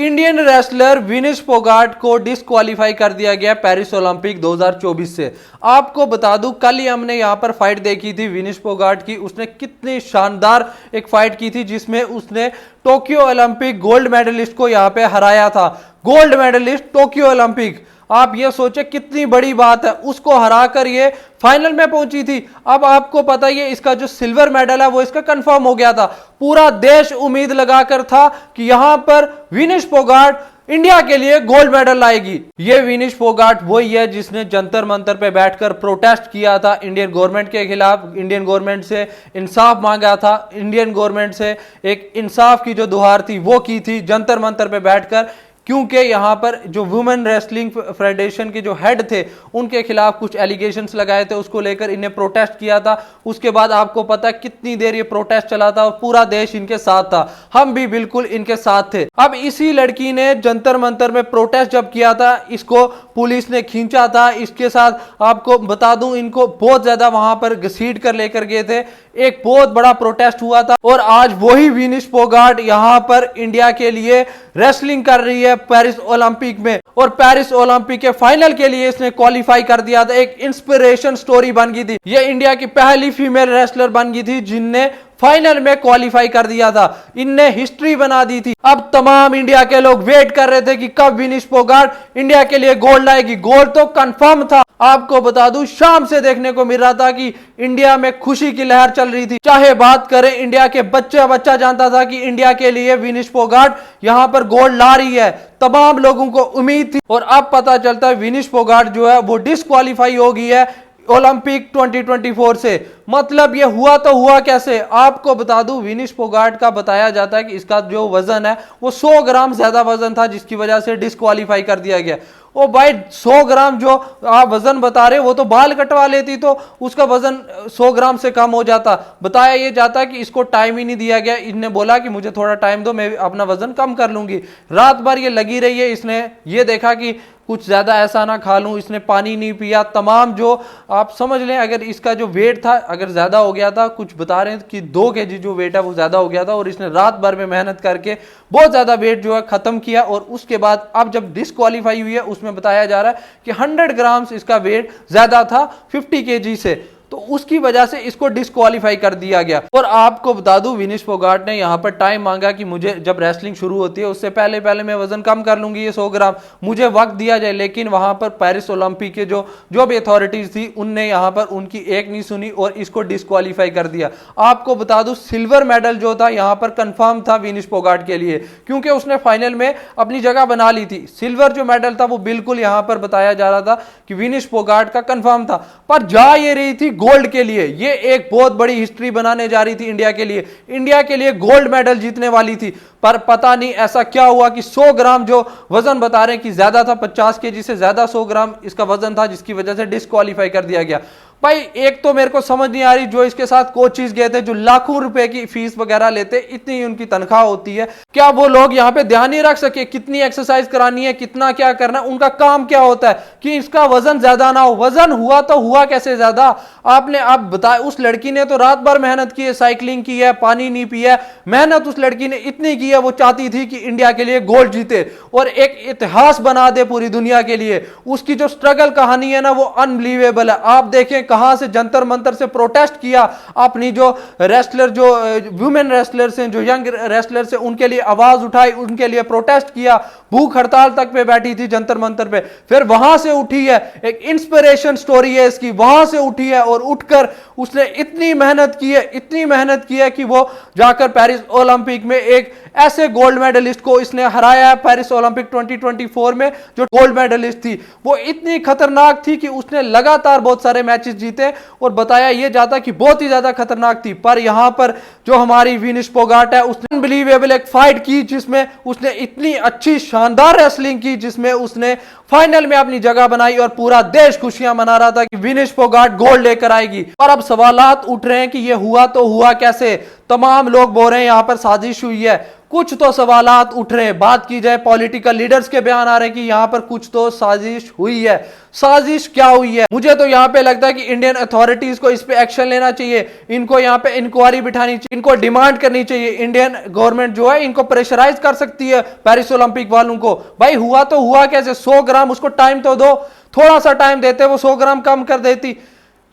Indian wrestler Vinesh Phogat को disqualify कर दिया गया पेरिस ओलंपिक 2024 से। आपको बता दूं, कल ही हमने यहां पर फाइट देखी थी विनेश फोगाट की। उसने कितनी शानदार एक फाइट की थी जिसमें उसने टोक्यो ओलंपिक गोल्ड मेडलिस्ट को यहां पे हराया था। गोल्ड मेडलिस्ट टोक्यो ओलंपिक, आप ये सोचे कितनी बड़ी बात है, उसको हराकर ये फाइनल में पहुंची थी। अब आपको पता ही है, इसका जो सिल्वर मेडल है वो इसका कंफर्म हो गया था। पूरा देश उम्मीद लगाकर था कि यहां पर विनेश फोगाट इंडिया के लिए गोल्ड मेडल लाएगी। ये विनेश फोगाट वही है जिसने जंतर मंतर पे बैठकर प्रोटेस्ट किया था इंडियन गवर्नमेंट के खिलाफ, इंडियन गवर्नमेंट से इंसाफ मांगा था, इंडियन गवर्नमेंट से एक इंसाफ की जो दुहार थी वो की थी जंतर मंतर पे बैठकर। क्योंकि यहां पर जो वुमेन रेसलिंग फेडरेशन के जो हेड थे उनके खिलाफ कुछ एलिगेशंस लगाए थे, उसको लेकर इन्हें प्रोटेस्ट किया था। उसके बाद आपको पता है कितनी देर ये प्रोटेस्ट चला था और पूरा देश इनके साथ था, हम भी बिल्कुल इनके साथ थे। अब इसी लड़की ने जंतर मंतर में प्रोटेस्ट जब किया था, इसको पुलिस ने खींचा था। इसके साथ आपको बता दूं, इनको बहुत ज्यादा वहां पर घसीट कर लेकर गए थे। एक बहुत बड़ा प्रोटेस्ट हुआ था और आज वही विनेश फोगाट यहां पर इंडिया के लिए रेसलिंग कर रही है पेरिस ओलंपिक में, और पेरिस ओलंपिक के फाइनल के लिए इसने क्वालिफाई कर दिया था। एक इंस्पिरेशन स्टोरी बन गई थी। ये इंडिया की पहली फीमेल रेसलर बन गई थी जिनने फाइनल में क्वालिफाई कर दिया था। इनने हिस्ट्री बना दी थी। अब तमाम इंडिया के लोग वेट कर रहे थे कि कब विनेश फोगाट इंडिया के लिए गोल्ड लाएगी। गोल्ड तो कंफर्म था। आपको बता दूं, शाम से देखने को मिल रहा था कि इंडिया में खुशी की लहर चल रही थी। चाहे बात करें, इंडिया के बच्चा जानता था कि इंडिया के लिए विनेश फोगाट यहां पर गोल्ड ला रही है। तमाम लोगों को उम्मीद थी और अब पता चलता है विनेश फोगाट जो है वो डिस्क्वालीफाई हो गई है ओलंपिक 2024 से। मतलब ये हुआ तो हुआ कैसे, आपको बता दूं, विनेश फोगाट का बताया जाता है कि इसका जो वजन है वो 100 ग्राम ज्यादा वजन था जिसकी वजह से डिस्क्वालीफाई कर दिया गया। ओ भाई, 100 ग्राम जो आप वजन बता रहे, वो तो बाल कटवा लेती तो उसका वजन 100 ग्राम से कम हो जाता। बताया ये जाता कि इसको टाइम ही नहीं दिया गया। इन्हें बोला कि मुझे थोड़ा टाइम दो, मैं अपना वजन कम कर लूंगी। रात भर ये लगी रही है। इसने ये देखा कि कुछ ज्यादा ऐसा ना खा लूं, इसने पानी नहीं पिया। तमाम जो आप समझ लें, अगर इसका जो वेट था अगर ज्यादा हो गया था, कुछ बता रहे हैं कि 2 kg जो वेट है वो ज्यादा हो गया था, और इसने रात भर में मेहनत करके बहुत ज्यादा वेट जो है खत्म किया। और उसके बाद अब जब डिस्क्वालीफाई हुई है उसमें बताया जा रहा है कि 100 ग्राम इसका वेट ज्यादा था 50 kg से, तो उसकी वजह से इसको डिस्क्वालीफाई कर दिया गया। और आपको बता दूं, विनेश फोगाट ने यहां पर टाइम मांगा कि मुझे जब रेसलिंग शुरू होती है उससे पहले मैं वजन कम कर लूंगी, ये 100 ग्राम मुझे वक्त दिया जाए। लेकिन वहां पर पेरिस ओलंपिक के जो भी अथॉरिटीज थी उनने यहां पर उनकी एक नहीं सुनी और इसको डिस्क्वालीफाई कर दिया। आपको बता दूं, सिल्वर मेडल जो था यहां पर कंफर्म था विनेश फोगाट के लिए, क्योंकि उसने फाइनल में अपनी जगह बना ली थी। सिल्वर जो मेडल था वो बिल्कुल यहां पर बताया जा रहा था कि विनेश फोगाट का कंफर्म था, पर जा ये रही थी गोल्ड के लिए। ये एक बहुत बड़ी हिस्ट्री बनाने जा रही थी इंडिया के लिए। इंडिया के लिए गोल्ड मेडल जीतने वाली थी, पर पता नहीं ऐसा क्या हुआ कि 100 ग्राम जो वजन बता रहे हैं कि ज्यादा था, 50 kg से ज्यादा 100 ग्राम इसका वजन था, जिसकी वजह से डिस्क्वालीफाई कर दिया गया। भाई, एक तो मेरे को समझ नहीं आ रही, जो इसके साथ कोचेस गए थे जो लाखों रुपए की फीस वगैरह लेते, इतनी उनकी तनख्वाह होती है, क्या वो लोग यहाँ पे ध्यान नहीं रख सके कितनी एक्सरसाइज करानी है, कितना क्या करना है? उनका काम क्या होता है कि इसका वजन ज्यादा ना हो। वजन हुआ तो हुआ कैसे ज्यादा, आपने आप बताया। उस लड़की ने तो रात भर मेहनत की है, साइकिलिंग की है, पानी नहीं पिया। मेहनत उस लड़की ने इतनी की है, वो चाहती थी कि इंडिया के लिए गोल्ड जीते और एक इतिहास बना दे पूरी दुनिया के लिए। उसकी जो स्ट्रगल कहानी है ना, वो अनबिलीवेबल है। आप देखें कहां से जंतर मंतर से प्रोटेस्ट किया, अपनी जो रेसलर, जो वुमेन रेसलर्स हैं, जो यंग रेसलर्स हैं, उनके लिए आवाज उठाई, उनके लिए प्रोटेस्ट किया। भूख हड़ताल तक पे बैठी थी जंतर मंतर पे, फिर वहां से उठी है। एक इंस्पिरेशन स्टोरी है इसकी, वहां से उठी है और उठकर उसने इतनी मेहनत की है, इतनी मेहनत की है कि वो जाकर पेरिस ओलंपिक में एक ऐसे गोल्ड मेडलिस्ट को इसने हराया है। पेरिस ओलंपिक 2024 में जो गोल्ड मेडलिस्ट थी वो इतनी खतरनाक थी कि उसने लगातार बहुत सारे मैचेस जीते, और बताया यह जाता कि बहुत ही ज्यादा खतरनाक थी। पर यहां पर जो हमारी विनेश फोगाट है, उसने अनबिलीवेबल एक फाइट की जिसमें उसने इतनी अच्छी शानदार रेसलिंग की, जिसमें उसने फाइनल में अपनी जगह बनाई और पूरा देश खुशियां मना रहा था कि विनेश फोगाट गोल्ड लेकर आएगी। और अब सवालात उठ रहे हैं कि यह हुआ तो हुआ कैसे। तमाम लोग बोल रहे हैं यहाँ पर साजिश हुई है। कुछ तो सवालात उठ रहे हैं, बात की जाए पॉलिटिकल लीडर्स के बयान आ रहे हैं कि यहाँ पर कुछ तो साजिश हुई है। साजिश क्या हुई है? मुझे तो यहाँ पे लगता है कि इंडियन अथॉरिटीज को इस पे एक्शन लेना चाहिए, इनको यहाँ पे इंक्वायरी बिठानी चाहिए, इनको डिमांड करनी चाहिए। इंडियन गवर्नमेंट जो है इनको प्रेशराइज कर सकती है पेरिस ओलंपिक वालों को। भाई हुआ तो हुआ कैसे? 100 ग्राम, उसको टाइम तो दो, थोड़ा सा टाइम देते वो 100 ग्राम कम कर देती।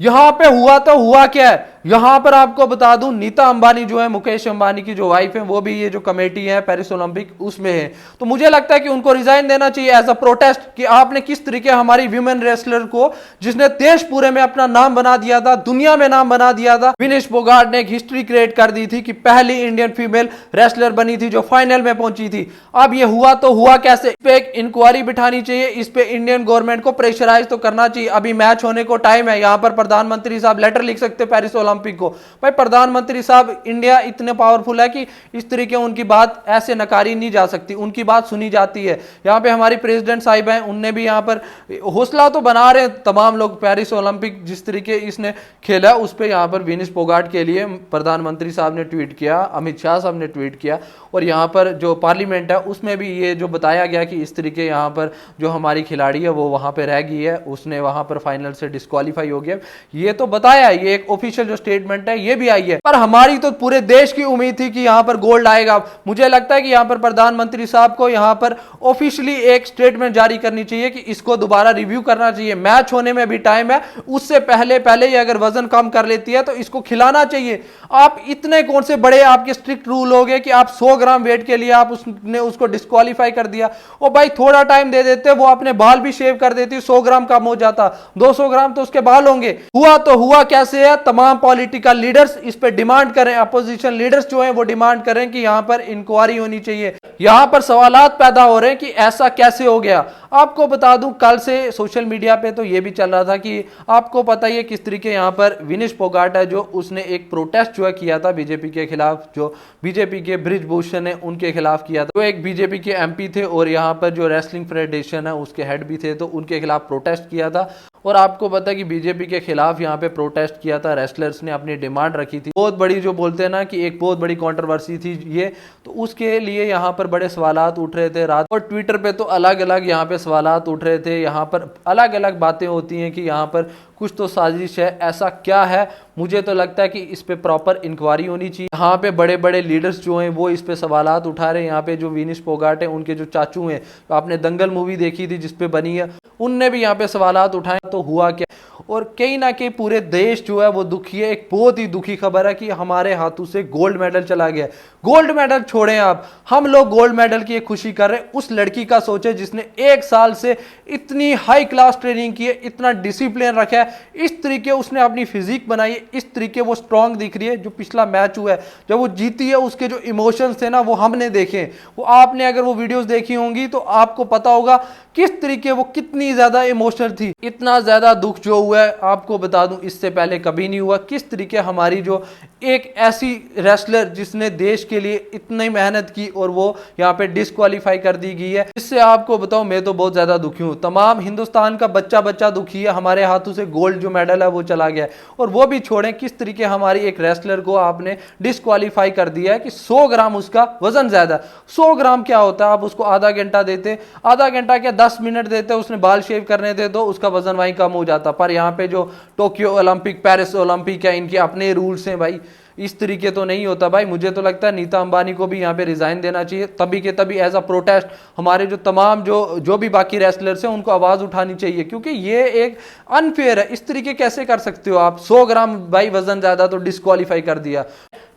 यहां पे हुआ तो हुआ क्या है? यहां पर आपको बता दूं, नीता अंबानी जो है, मुकेश अंबानी की जो वाइफ है, वो भी ये जो कमेटी है पेरिस ओलंपिक उसमें है। तो मुझे लगता है कि उनको रिजाइन देना चाहिए एज अ प्रोटेस्ट कि आपने किस तरीके हमारी वीमेन रेसलर को, जिसने देश पूरे में अपना नाम बना दिया था, दुनिया में नाम बना दिया था, विनेश फोगाट ने एक हिस्ट्री क्रिएट कर दी थी कि पहली इंडियन फीमेल रेसलर बनी थी जो फाइनल में पहुंची थी। अब ये हुआ तो हुआ कैसे? इस पे एक इंक्वायरी बिठानी चाहिए, इस पे इंडियन गवर्नमेंट को प्रेशराइज तो करना चाहिए। अभी मैच होने को टाइम है, यहां पर प्रधानमंत्री साहब लेटर लिख सकते पेरिस ओलंपिक को। भाई प्रधानमंत्री साहब, इंडिया इतने पावरफुल है कि इस तरीके उनकी बात ऐसे नकारी नहीं जा सकती, उनकी बात सुनी जाती है। यहाँ पे हमारी प्रेसिडेंट साहिब हैं, उनने भी यहाँ पर हौसला तो बना रहे तमाम लोग। पेरिस ओलंपिक जिस तरीके इसने खेला उस पर यहाँ पर विनेश फोगाट के लिए प्रधानमंत्री साहब ने ट्वीट किया, अमित शाह साहब ने ट्वीट किया, और यहाँ पर जो पार्लियामेंट है उसमें भी ये जो बताया गया कि इस तरीके यहाँ पर जो हमारी खिलाड़ी है वो वहाँ पे रह गई है, उसने वहाँ पर फाइनल से डिस्क्वालीफाई हो गया। ये तो बताया, ये एक ऑफिशियल जो स्टेटमेंट है ये भी आई है। पर हमारी तो पूरे देश की उम्मीद थी कि यहाँ पर गोल्ड आएगा। मुझे लगता है कि यहाँ पर प्रधानमंत्री साहब को यहाँ पर ऑफिशियली एक स्टेटमेंट जारी करनी चाहिए कि इसको दोबारा रिव्यू करना चाहिए। मैच होने में भी टाइम है, उससे पहले पहले ही अगर वजन कम कर लेती है तो इसको खिलाना चाहिए। आप इतने कौन से बड़े आपके स्ट्रिक्ट रूल हो गए कि आप 100 ग्राम वेट के लिए आप उसको डिस्क्वालीफाई कर दिया। और भाई थोड़ा टाइम दे देते, वो अपने बाल भी शेव कर देती, 100 ग्राम कम हो जाता, 200 ग्राम तो उसके बाल होंगे। हुआ तो हुआ कैसे है? तमाम पॉलिटिकल लीडर्स इस पे डिमांड करें, अपोजिशन लीडर्स जो हैं वो डिमांड करें कि यहां पर इंक्वायरी होनी चाहिए। यहां पर सवालात पैदा हो रहे हैं कि ऐसा कैसे हो गया। आपको बता दूं, कल से सोशल मीडिया पे तो ये भी चल रहा था कि आपको पता ही है किस तरीके यहां पर विनेश फोगाट है जो उसने एक प्रोटेस्ट जो है किया था बीजेपी के खिलाफ, जो बीजेपी के बृजभूषण है उनके खिलाफ किया था। जो एक बीजेपी के एमपी थे और यहां पर जो रेसलिंग फेडरेशन है उसके हेड भी थे, तो उनके खिलाफ प्रोटेस्ट किया था। और आपको पता है कि बीजेपी के खिलाफ यहाँ पे प्रोटेस्ट किया था, रेसलर्स ने अपनी डिमांड रखी थी, बहुत बड़ी, जो बोलते हैं ना कि एक बहुत बड़ी कंट्रोवर्सी थी ये। तो उसके लिए यहाँ पर बड़े सवालात उठ रहे थे रात, और ट्विटर पे तो अलग अलग यहाँ पे सवालात उठ रहे थे। यहाँ पर अलग अलग बातें होती हैं कि यहाँ पर कुछ तो साजिश है, ऐसा क्या है? मुझे तो लगता है कि इस पे प्रॉपर इंक्वायरी होनी चाहिए। यहाँ पे बड़े बड़े लीडर्स जो हैं वो इस पे सवालात उठा रहे हैं। यहाँ पे जो विनेश फोगाट है, उनके जो चाचू हैं, तो आपने दंगल मूवी देखी थी जिसपे बनी है, उनने भी यहाँ पे सवालात उठाए। तो हुआ क्या? और कहीं ना कहीं पूरे देश जो है वो दुखी है। एक बहुत ही दुखी खबर है कि हमारे हाथों से गोल्ड मेडल चला गया। गोल्ड मेडल छोड़ें आप, हम लोग गोल्ड मेडल की खुशी कर रहे हैं। उस लड़की का सोचे जिसने 1 साल से इतनी हाई क्लास ट्रेनिंग की है, इतना डिसिप्लिन रखा है, इस तरीके उसने अपनी फिजिक बनाई है, इस तरीके वो स्ट्रांग दिख रही है। जो पिछला मैच हुआ है जब वो जीती है, उसके जो इमोशंस थे ना वो हमने देखे, वो आपने अगर वो वीडियोस देखी होंगी तो आपको पता होगा किस तरीके वो कितनी ज्यादा इमोशनल थी। इतना ज्यादा दुख जो हुआ है आपको बता दूं इससे पहले कभी नहीं हुआ। किस तरीके हमारी जो एक ऐसी रेसलर जिसने देश के लिए इतनी मेहनत की और वो यहाँ पे डिस्क्वालीफाई कर दी गई है, इससे आपको बताऊं मैं तो बहुत ज्यादा दुखी हूँ। तमाम हिंदुस्तान का बच्चा बच्चा दुखी है, हमारे हाथों से गोल्ड जो मेडल है वो चला गया। और वो भी छोड़ें, किस तरीके हमारी एक रेसलर को आपने डिस्क्वालीफाई कर दिया है कि 100 ग्राम उसका वजन ज्यादा। 100 ग्राम क्या होता है? आप उसको आधा घंटा देते, आधा घंटा क्या 10 मिनट देते, उसने बाल शेव करने दे तो उसका वजन वहीं कम हो जाता। पर यहाँ पे जो टोक्यो ओलंपिक, पेरिस ओलंपिक है, इनके अपने रूल्स हैं भाई, इस तरीके तो नहीं होता भाई। मुझे तो लगता है नीता अंबानी को भी यहाँ पे रिजाइन देना चाहिए, तभी के तभी एज अ प्रोटेस्ट हमारे जो तमाम जो भी बाकी रेसलर्स हैं उनको आवाज उठानी चाहिए, क्योंकि ये एक अनफेयर है। इस तरीके कैसे कर सकते हो आप? 100 ग्राम भाई वजन ज्यादा तो डिस्क्वालीफाई कर दिया।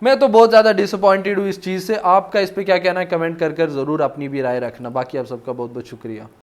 मैं तो बहुत ज्यादा डिसअपॉइंटेड हूँ इस चीज से। आपका इस पे क्या कहना है? कमेंट कर जरूर अपनी भी राय रखना। बाकी आप सबका बहुत बहुत शुक्रिया।